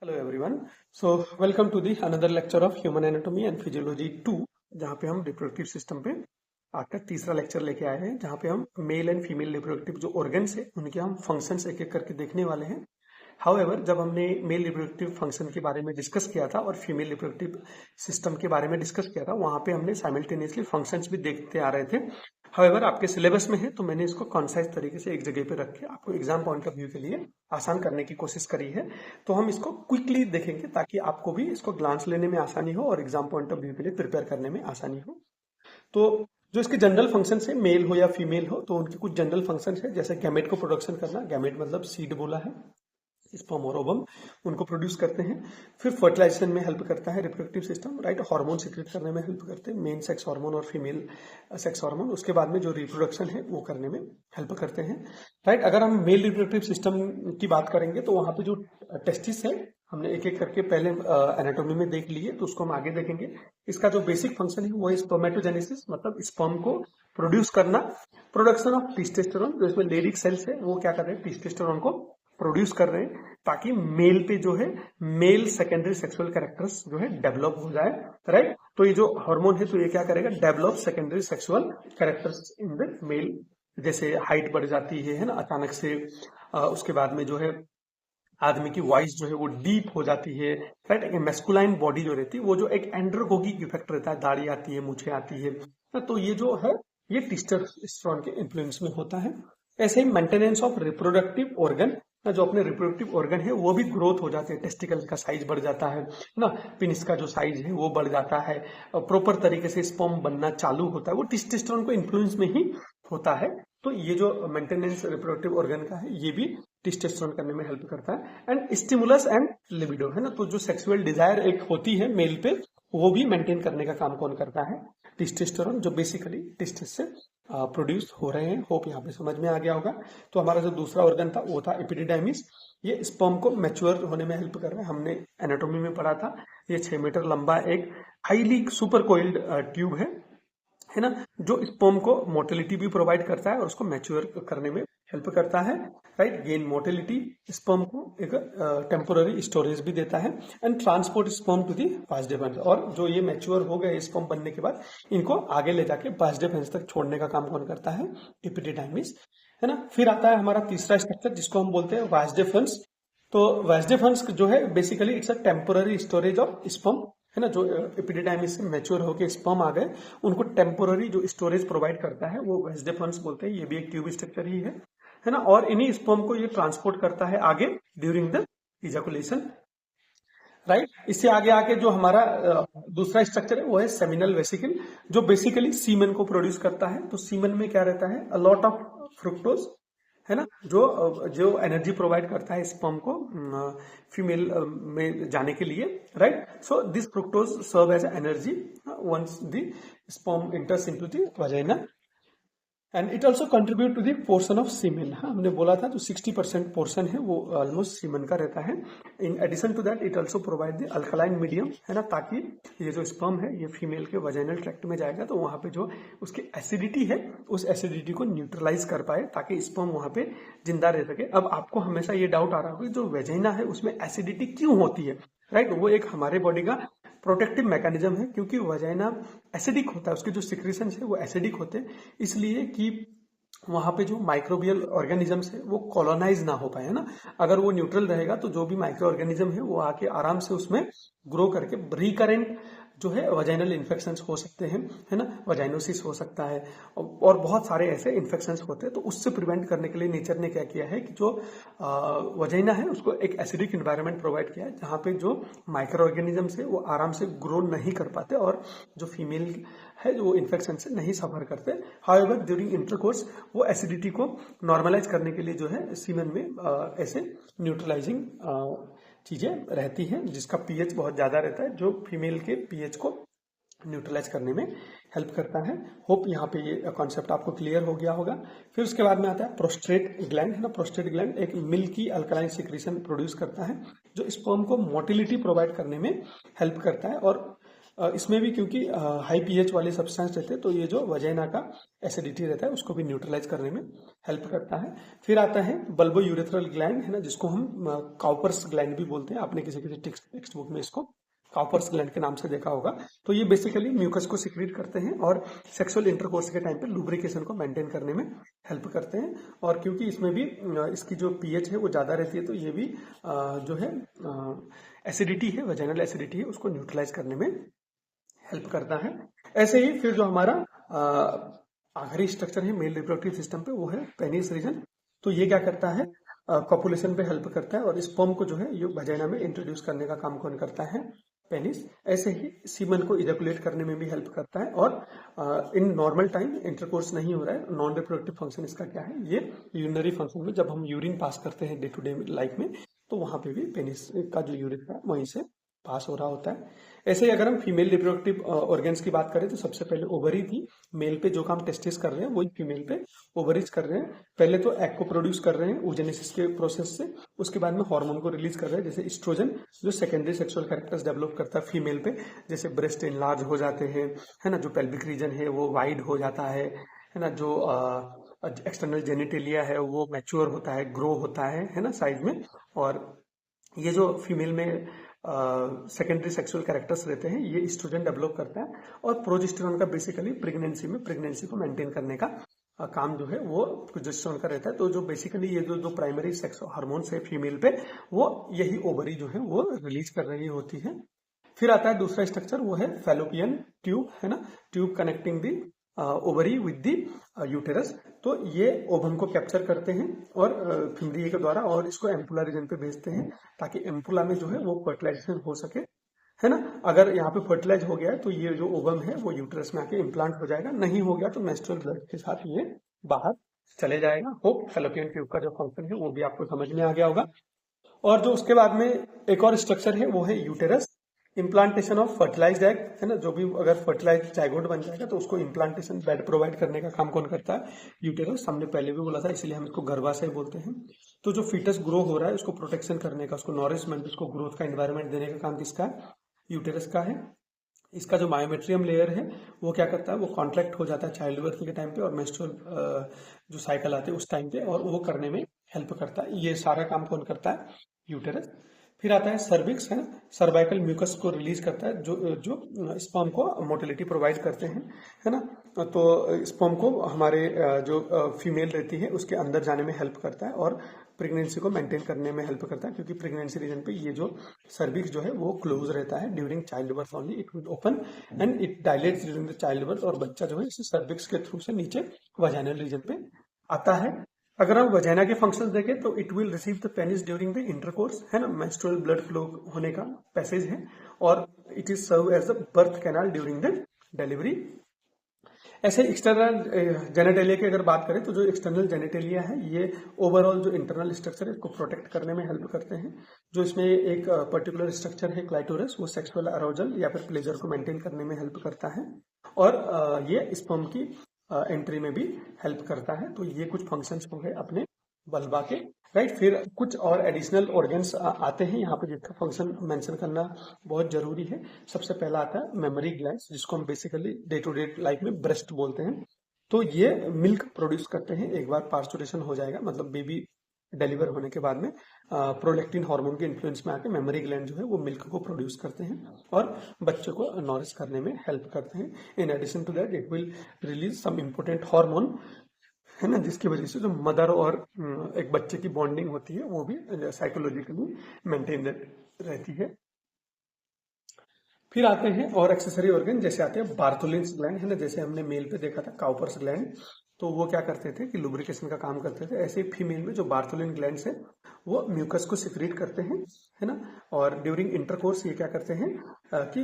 Hello everyone. So welcome to the another lecture of human anatomy and physiology 2, जहाँ पे हम reproductive system पे आपका तीसरा लेक्चर लेके आए हैं, जहाँ पे हम मेल एंड फीमेल रिप्रोडक्टिव जो ऑर्गन्स है उनके हम फंक्शंस एक एक करके देखने वाले हैं। हाउएवर, जब हमने मेल रिप्रोडक्टिव फंक्शन के बारे में डिस्कस किया था और फीमेल रिप्रोडक्टिव सिस्टम के बारे में डिस्कस किया था, वहां पे हमने साइमल्टेनियसली फंक्शंस भी देखते आ रहे थे। हाउएवर, आपके सिलेबस में है तो मैंने इसको कॉन्साइज तरीके से एक जगह पे रख के आपको एग्जाम पॉइंट ऑफ व्यू के लिए आसान करने की कोशिश करी है। तो हम इसको क्विकली देखेंगे ताकि आपको भी इसको ग्लांस लेने में आसानी हो और एग्जाम पॉइंट ऑफ व्यू के लिए प्रिपेयर करने में आसानी हो। तो जो इसके जनरल फंक्शन है, मेल हो या फीमेल हो, तो उनके कुछ जनरल फंक्शन है, जैसे गैमेट को प्रोडक्शन करना। गैमेट मतलब सीड बोला है, स्पर्म और ओवम उनको प्रोड्यूस करते हैं। फिर फर्टिलाइजेशन में हेल्प करता है reproductive system, right. Hormone secrete करने में हेल्प करते हैं, मेन सेक्स हार्मोन और फीमेल सेक्स हार्मोन। उसके बाद में जो रिप्रोडक्शन है वो करने में हेल्प करते हैं, राइट। अगर हम मेल रिप्रोडक्टिव सिस्टम की बात करेंगे तो वहां पे जो टेस्टिस है, हमने एक एक करके पहले एनाटॉमी में देख लिए, तो उसको हम आगे देखेंगे। इसका जो बेसिक फंक्शन है वो है स्पर्मेटोजेनेसिस, मतलब स्पर्म को प्रोड्यूस करना। प्रोडक्शन ऑफ टेस्टोस्टेरोन, जो इसमें लेडिक सेल्स है वो क्या कर रहे हैं, टेस्टोस्टेरोन को प्रोड्यूस कर रहे हैं ताकि मेल पे जो है मेल सेकेंडरी सेक्सुअल कैरेक्टर्स जो है डेवलप हो जाए, राइट। तो ये जो हार्मोन है तो ये क्या करेगा, develop secondary sexual characters in the male. जैसे हाइट बढ़ जाती है ना अचानक से, उसके बाद में जो है आदमी की वॉइस जो है वो डीप हो जाती है, राइट। एक मेस्कुलाइन बॉडी जो रहती है वो जो एक एंड्रोगोगिक इफेक्ट रहता है, दाढ़ी आती है, मूछें आती है, तो ये जो है ये टेस्टोस्टेरोन के इन्फ्लुएंस में होता है। ऐसे ही मेंटेनेंस ऑफ रिप्रोडक्टिव ऑर्गन, जो अपने रिप्रोडक्टिव ऑर्गन है वो भी ग्रोथ हो जाते हैं, टेस्टिकल का साइज बढ़ जाता है ना, पिनिस का जो साइज है वो बढ़ जाता है, प्रॉपर तरीके से स्पर्म बनना चालू होता है, वो टेस्टोस्टेरोन को इन्फ्लुएंस में ही होता है। तो ये जो मेंटेनेंस रिप्रोडक्टिव ऑर्गन का है ये भी टेस्टोस्टेरोन करने में हेल्प करता है। एंड स्टिमुलस एंड लिबिडो है ना, तो जो सेक्सुअल डिजायर एक होती है मेल पे, वो भी मेंटेन करने का काम कौन करता है, टेस्टोस्टेरोन, जो बेसिकली टेस्टिस से प्रोड्यूस हो रहे हैं। होप यहाँ पे समझ में आ गया होगा। तो हमारा जो दूसरा ऑर्गन था वो था एपिडिडाइमिस। ये स्पर्म को मैच्योर होने में हेल्प कर रहा है। हमने एनाटॉमी में पढ़ा था, ये 6 मीटर लंबा एक हाईली सुपर कोइल्ड ट्यूब है ना, जो स्पर्म को मोटिलिटी भी प्रोवाइड करता है और उसको मैच्योर करने में हेल्प करता है, राइट। गेन मोटिलिटी, स्पर्म को एक टेम्पोररी स्टोरेज भी देता है, and transport sperm to the vas deferens. और जो ये मैच्योर हो गए स्पर्म बनने के बाद, इनको आगे ले जाके वाज डिफरेंस तक छोड़ने का काम कौन करता है, एपिडिडाइमिस, है ना। फिर आता है हमारा तीसरा स्ट्रक्चर जिसको हम बोलते हैं वाज डिफरेंस। तो वाज डिफरेंस जो है basically it's a temporary storage of sperm, है ना। जो एपिडिडाइमिस से मैच्योर होकर स्पर्म आ गए उनको टेम्पोररी जो स्टोरेज प्रोवाइड करता है वो वाज डिफरेंस बोलते हैं। ये भी एक ट्यूब स्ट्रक्चर ही है ना। और इन्हीं स्पर्म को ये ट्रांसपोर्ट करता है आगे ड्यूरिंग द इजैकुलेशन, राइट। इससे आगे आके जो हमारा दूसरा स्ट्रक्चर है वो है सेमिनल वेसिकल, जो बेसिकली सीमेन को प्रोड्यूस करता है। तो सीमेन में क्या रहता है, अ लॉट ऑफ फ्रुक्टोज, है ना, जो जो एनर्जी प्रोवाइड करता है स्पर्म को फीमेल में जाने के लिए, right. So this fructose serve as energy once the sperm enters into the vagina, and it also contribute to the portion of semen. हाँ, हमने बोला था जो 60% पोर्शन है वो ऑलमोस्ट सीमेन का रहता है। In addition to that it also provide the alkaline medium, है ना, ताकि ये जो स्पर्म है ये फीमेल के वजाइनल ट्रैक्ट में जाएगा तो वहां पे जो उसकी एसिडिटी है उस एसिडिटी को न्यूट्रलाइज कर पाए ताकि स्पर्म वहां पे जिंदा रह सके। अब आपको हमेशा ये डाउट आ रहा होगा जो वेजाइना है उसमें एसिडिटी क्यों होती है, राइट। वो एक हमारे बॉडी का प्रोटेक्टिव मैकेनिज्म है, क्योंकि वजाइना एसिडिक होता है, उसके जो सिक्रीशन है वो एसिडिक होते हैं, इसलिए कि वहां पे जो माइक्रोबियल ऑर्गेनिजम्स है वो कॉलोनाइज ना हो पाए, है ना। अगर वो न्यूट्रल रहेगा तो जो भी माइक्रो ऑर्गेनिज्म है वो आके आराम से उसमें ग्रो करके रिकरेंट जो है वजाइनल इन्फेक्शंस हो सकते हैं, है ना, वजाइनोसिस हो सकता है और बहुत सारे ऐसे इन्फेक्शंस होते हैं। तो उससे प्रिवेंट करने के लिए नेचर ने क्या किया है कि जो वजाइना है उसको एक एसिडिक इन्वायरमेंट प्रोवाइड किया है जहाँ पे जो माइक्रो ऑर्गेनिजम्स है वो आराम से ग्रो नहीं कर पाते और जो फीमेल है जो इन्फेक्शन से नहीं सफर करते। हाउएवर ड्यूरिंग इंटरकोर्स वो एसिडिटी को नॉर्मलाइज करने के लिए जो है सीमेन में ऐसे न्यूट्रलाइजिंग चीजें रहती हैं जिसका पीएच बहुत ज्यादा रहता है, जो फीमेल के पीएच को न्यूट्रलाइज करने में हेल्प करता है। होप यहाँ पे ये कॉन्सेप्ट आपको क्लियर हो गया होगा। फिर उसके बाद में आता है प्रोस्टेट ग्लैंड, है ना। प्रोस्टेट ग्लैंड एक मिल्की अल्कलाइन सिक्रीशन प्रोड्यूस करता है जो स्पर्म को मोटिलिटी प्रोवाइड करने में हेल्प करता है और इसमें भी क्योंकि हाई पीएच वाले सब्सटेंस रहते हैं तो ये जो वजाइना का एसिडिटी रहता है उसको भी न्यूट्रलाइज करने में हेल्प करता है। फिर आता है बल्बो यूरेथ्रल ग्लैंड, है ना, जिसको हम काउपर्स ग्लैंड भी बोलते हैं। आपने किसी किसी टेक्स्ट बुक में इसको काउपर्स ग्लैंड के नाम से देखा होगा। तो ये बेसिकली म्यूकस को सिक्रीट करते हैं और सेक्सुअल इंटरकोर्स के टाइम पे लुब्रिकेशन को मेंटेन करने में हेल्प करते हैं। और क्योंकि इसमें भी इसकी जो पीएच है वो ज़्यादा रहती है तो ये भी जो है एसिडिटी है, वजाइनल एसिडिटी है, उसको न्यूट्रलाइज करने में हेल्प करता है। ऐसे ही फिर जो हमारा आखिरी स्ट्रक्चर है मेल रिप्रोडक्टिव सिस्टम पे वो है पेनिस रीजन। तो ये क्या करता है, कॉपुलेशन पे हेल्प करता है और स्पर्म को जो है ये वजाइना में इंट्रोड्यूस करने का काम कौन करता है, पेनिस। ऐसे ही सीमन को इजैकुलेट करने में भी हेल्प करता है। और इन नॉर्मल टाइम इंटरकोर्स नहीं हो रहा है, नॉन रिप्रोडक्टिव फंक्शन इसका क्या है, ये यूरिनरी फंक्शन में जब हम यूरिन पास करते हैं डे टू डे लाइफ में तो वहां पे भी पेनिस का जो यूरिन है वहीं से पास हो रहा होता है। ऐसे ही अगर हम फीमेल रिप्रोडक्टिव ऑर्गन्स की बात करें तो सबसे पहले ओवरी थी। मेल पे जो काम टेस्टिस कर रहे हैं वही फीमेल पे ओवरीज कर रहे हैं। पहले तो एग को प्रोड्यूस कर रहे हैं oogenesis के प्रोसेस से, उसके बाद में हार्मोन को रिलीज कर रहे हैं जैसे एस्ट्रोजन, जो सेकेंडरी सेक्सुअल कैरेक्टर्स डेवलप करता है फीमेल पे, जैसे ब्रेस्ट इनलार्ज हो जाते हैं, है ना, जो पेल्विक रीजन है वो वाइड हो जाता है ना, जो एक्सटर्नल जेनिटेलिया है वो मैच्योर होता है, ग्रो होता है ना, साइज में। और ये जो फीमेल में सेकेंडरी सेक्सुअल कैरेक्टर्स रहते हैं ये एस्ट्रोजन डेवलप करता है। और प्रोजेस्टेरॉन का बेसिकली प्रेगनेंसी को मेंटेन करने का काम जो है वो प्रोजेस्टेरॉन का रहता है। तो जो बेसिकली ये जो प्राइमरी सेक्स हार्मोन्स है फीमेल पे वो यही ओवरी जो है वो रिलीज कर रही होती है। फिर आता है दूसरा स्ट्रक्चर, वो है फैलोपियन ट्यूब, है ना, tube connecting the ovary with the uterus. तो ये ओवम को कैप्चर करते हैं और फिमरिए के द्वारा और इसको एम्पुला रीजन पे भेजते हैं ताकि एम्पुला में जो है वो फर्टिलाइजेशन हो सके, है ना। अगर यहाँ पे फर्टिलाइज हो गया है तो ये जो ओवम है वो यूटेरस में आके इम्प्लांट हो जाएगा, नहीं हो गया तो मेंस्ट्रुअल ब्लड के साथ ये बाहर चले जाएगा। होप फैलोपियन ट्यूब का जो फंक्शन है वो भी आपको समझ में आ गया होगा। और जो उसके बाद में एक और स्ट्रक्चर है वो है uterus. Implantation of fertilized egg, है ना, जो भी अगर फर्टिलाइज्ड जाइगोट बन जाएगा तो उसको इम्प्लांटेशन बेड प्रोवाइड करने का काम कौन करता है, यूटेरस। हमने पहले भी बोला था इसलिए हम इसको गर्भाशय बोलते हैं। तो जो फीटस ग्रो हो रहा है उसको प्रोटेक्शन करने का, उसको नॉरिशमेंट, उसको ग्रोथ का एनवायरमेंट देने का काम किसका है, यूटेरस का है। इसका जो मायोमेट्रियम लेयर है वो क्या करता है, वो कॉन्ट्रैक्ट हो जाता है चाइल्ड बर्थ के टाइम पे और मेंस्ट्रुअल जो साइकिल आते हैं उस टाइम पे, और वो करने में हेल्प करता है। ये सारा काम कौन करता है, यूटेरस। फिर आता है सर्विक्स, है ना, सर्वाइकल म्यूकस को रिलीज करता है जो जो स्पर्म को मोटिलिटी प्रोवाइड करते हैं, है ना। तो स्पर्म को हमारे जो फीमेल रहती है उसके अंदर जाने में हेल्प करता है और प्रेगनेंसी को मेंटेन करने में हेल्प करता है, क्योंकि प्रेगनेंसी रीजन पे ये जो सर्विक्स जो है वो क्लोज रहता है during child birth only, it will open and it dilates during the child birth, और बच्चा जो है इस सर्विक्स के थ्रू से नीचे वजाइनल रीजन पे आता है। अगर हम वजाइना के फंक्शंस देखें तो it will receive the penis during the intercourse, है ना, मेंस्ट्रुअल ब्लड फ्लो होने का पैसेज है, और it is serve as the birth canal during the delivery. ऐसे एक्सटर्नल जेनेटेलिया की अगर बात करें तो जो एक्सटर्नल जेनेटेलिया है ये ओवरऑल जो इंटरनल स्ट्रक्चर है इसको प्रोटेक्ट करने में हेल्प करते हैं। जो इसमें एक पर्टिकुलर स्ट्रक्चर है क्लाइटोरस, वो सेक्सुअल अराउजल या फिर प्लेजर को मेंटेन करने में हेल्प करता है, और ये स्पर्म की एंट्री में भी हेल्प करता है। तो ये कुछ फंक्शंस हो गए अपने बल्बा के, राइट। फिर कुछ और एडिशनल ऑर्गन्स आते हैं यहाँ पे जिसका फंक्शन मेंशन करना बहुत जरूरी है। सबसे पहला आता है मेमोरी ग्लैंड्स, जिसको हम basically day to day life में ब्रेस्ट बोलते हैं। तो ये मिल्क प्रोड्यूस करते हैं, एक बार पार्चुरेशन हो जाएगा मतलब बेबी डिलीवर होने के बाद में प्रोलैक्टिन हार्मोन के इन्फ्लुएंस में आके मेमोरी ग्लैंड जो है वो मिल्क को प्रोड्यूस करते हैं और बच्चे को नॉरिश करने में हेल्प करते हैं। In addition to that it will release some important hormone, है ना, जिसकी वजह से जो मदर और एक बच्चे की बॉन्डिंग होती है वो भी साइकोलॉजिकली मेंटेन रहती है। फिर आते हैं और एक्सेसरी ऑर्गन, जैसे आते हैं बार्थोलिन्स ग्लैंड, है ना, जैसे हमने मेल पे देखा था काउपर्स ग्लैंड, तो वो क्या करते थे कि लुब्रिकेशन का काम करते थे। ऐसे ही फीमेल में जो बार्थोलिन ग्लैंड्स है वो म्यूकस को सिक्रीट करते हैं, है ना, और ड्यूरिंग इंटरकोर्स ये क्या करते हैं कि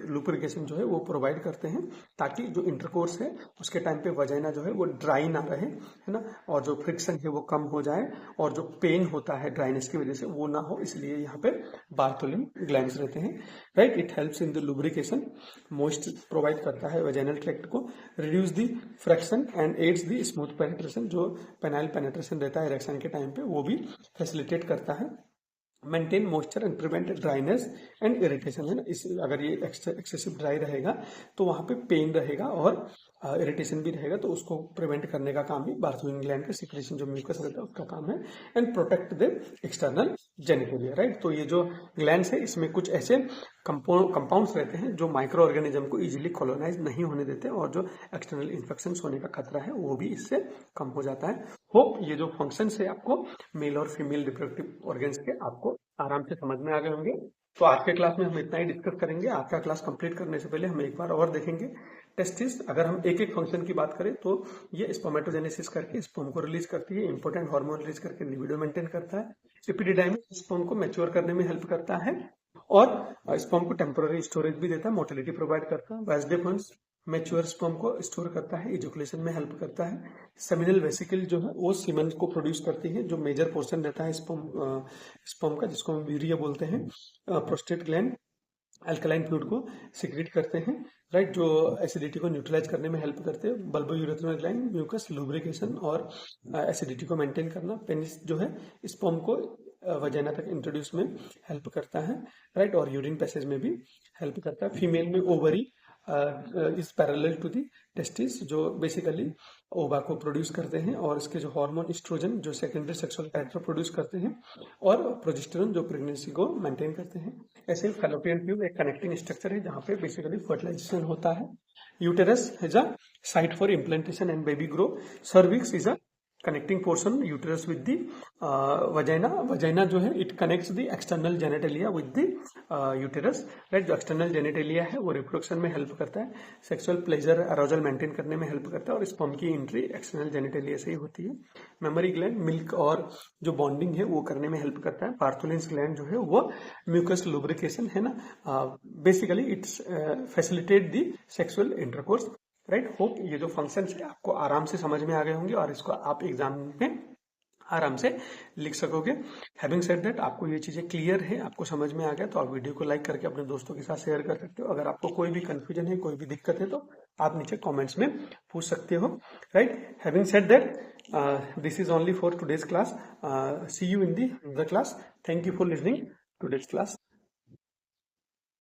लुब्रिकेशन जो है वो प्रोवाइड करते हैं ताकि जो इंटरकोर्स है उसके टाइम पे वजाइना जो है वो ड्राई ना रहे, है ना, और जो फ्रिक्शन है वो कम हो जाए और जो पेन होता है ड्राइनेस की वजह से वो ना हो, इसलिए यहाँ पे बार्थोलिन ग्लैंड्स रहते हैं, right. It helps in the lubrication, moist provide करता है वजाइनल ट्रैक्ट को, reduce the friction and aids the smooth penetration, जो पेनाइल पेनिट्रेशन रहता है इरेक्शन के टाइम पे वो भी फैसिलिटेट करता है। Maintain moisture and prevent dryness and irritation, है ना। इस अगर ये एक्सेसिव ड्राई रहेगा तो वहाँ पे पेन रहेगा और इरिटेशन भी रहेगा, तो उसको प्रिवेंट करने का काम भी बार्थोइन ग्लैंड के सिक्रेशन जो म्यूकस रहता है उसका काम है। And protect the external genitalia, right. तो ये जो ग्लैंड्स है इसमें कुछ ऐसे कंपाउंड्स रहते हैं जो माइक्रो ऑर्गेनिज्म को इजीली कॉलोनाइज नहीं होने देते और जो एक्सटर्नल इन्फेक्शन होने का खतरा है वो भी इससे कम हो जाता है। होप ये जो फंक्शंस है आपको मेल और फीमेल रिप्रोडक्टिव ऑर्गन्स के आपको आराम से समझ में आ गए होंगे। तो आज के क्लास में हम इतना ही डिस्कस करेंगे। आज का क्लास कंप्लीट करने से पहले हम एक बार और देखेंगे टेस्टिस। अगर हम एक एक फंक्शन की बात करें तो ये स्पर्मेटोजेनेसिस करके स्पर्म को रिलीज करती है, इंपॉर्टेंट हार्मोन रिलीज करके लिबिडो मेंटेन करता है, एपिडिडाइमिस स्पर्म को मैच्योर करने में हेल्प करता है और स्पर्म को टेम्पोररी स्टोरेज भी देता है, मोटिलिटी प्रोवाइड करता है, वास डिफरेंस मैच्योर स्पर्म को स्टोर करता है, इजोकुलेशन में हेल्प करता है, सेमिनल वेसिकल जो है वो सीमन को प्रोड्यूस करती है, जो मेजर पोर्शन रहता है स्पर्म का जिसको हम वीर्य बोलते हैं, प्रोस्टेट ग्लैंड अल्कलाइन फ्लूइड को सिक्रेट करते हैं, राइट, जो एसिडिटी को न्यूट्रलाइज करने में हेल्प करते हैं, bulbourethral gland mucus lubrication और एसिडिटी को मेंटेन करना, पेनिस जो है स्पर्म को वजाइना तक इंट्रोड्यूस में हेल्प करता है, राइट, और यूरिन पैसेज में भी हेल्प करता है। फीमेल में ovary is parallel to the testis जो बेसिकली ओवा को प्रोड्यूस करते हैं और इसके जो हार्मोन एस्ट्रोजन जो सेकेंडरी सेक्सुअल कैरेक्टर प्रोड्यूस करते हैं और प्रोजेस्टेरोन जो प्रेगनेंसी को मेंटेन करते हैं। ऐसे ही फैलोपियन ट्यूब एक कनेक्टिंग स्ट्रक्चर है जहाँ पे बेसिकली फर्टिलाइजेशन होता है। Uterus is a site for implantation and baby grow. Cervix is a connecting portion uterus with the vagina. Vagina जो है it connects the external genitalia with the uterus, right. जो external genitalia है वो reproduction में help करता है, sexual pleasure arousal maintain करने में हेल्प करता है और स्पर्म की एंट्री एक्सटर्नल जेनेटेलिया से ही होती है। मेमोरी ग्लैंड मिल्क और जो बॉन्डिंग है वो करने में हेल्प करता है। पार्थोलिन्स ग्लैंड जो है वो म्यूकस लुब्रिकेशन है ना, basically it's facilitate the sexual intercourse, right. Hope ये जो फंक्शन है आपको आराम से समझ में आ गए होंगे और इसको आप एग्जाम में आराम से लिख सकोगे। हैविंग सेड दैट, आपको ये चीजें क्लियर है, आपको समझ में आ गया तो आप वीडियो को लाइक करके अपने दोस्तों के साथ शेयर कर सकते हो। अगर आपको कोई भी कंफ्यूजन है, कोई भी दिक्कत है तो आप नीचे कमेंट्स में पूछ सकते हो, right. Having said that this is only for today's class. See you in the class. Thank you for listening today's class.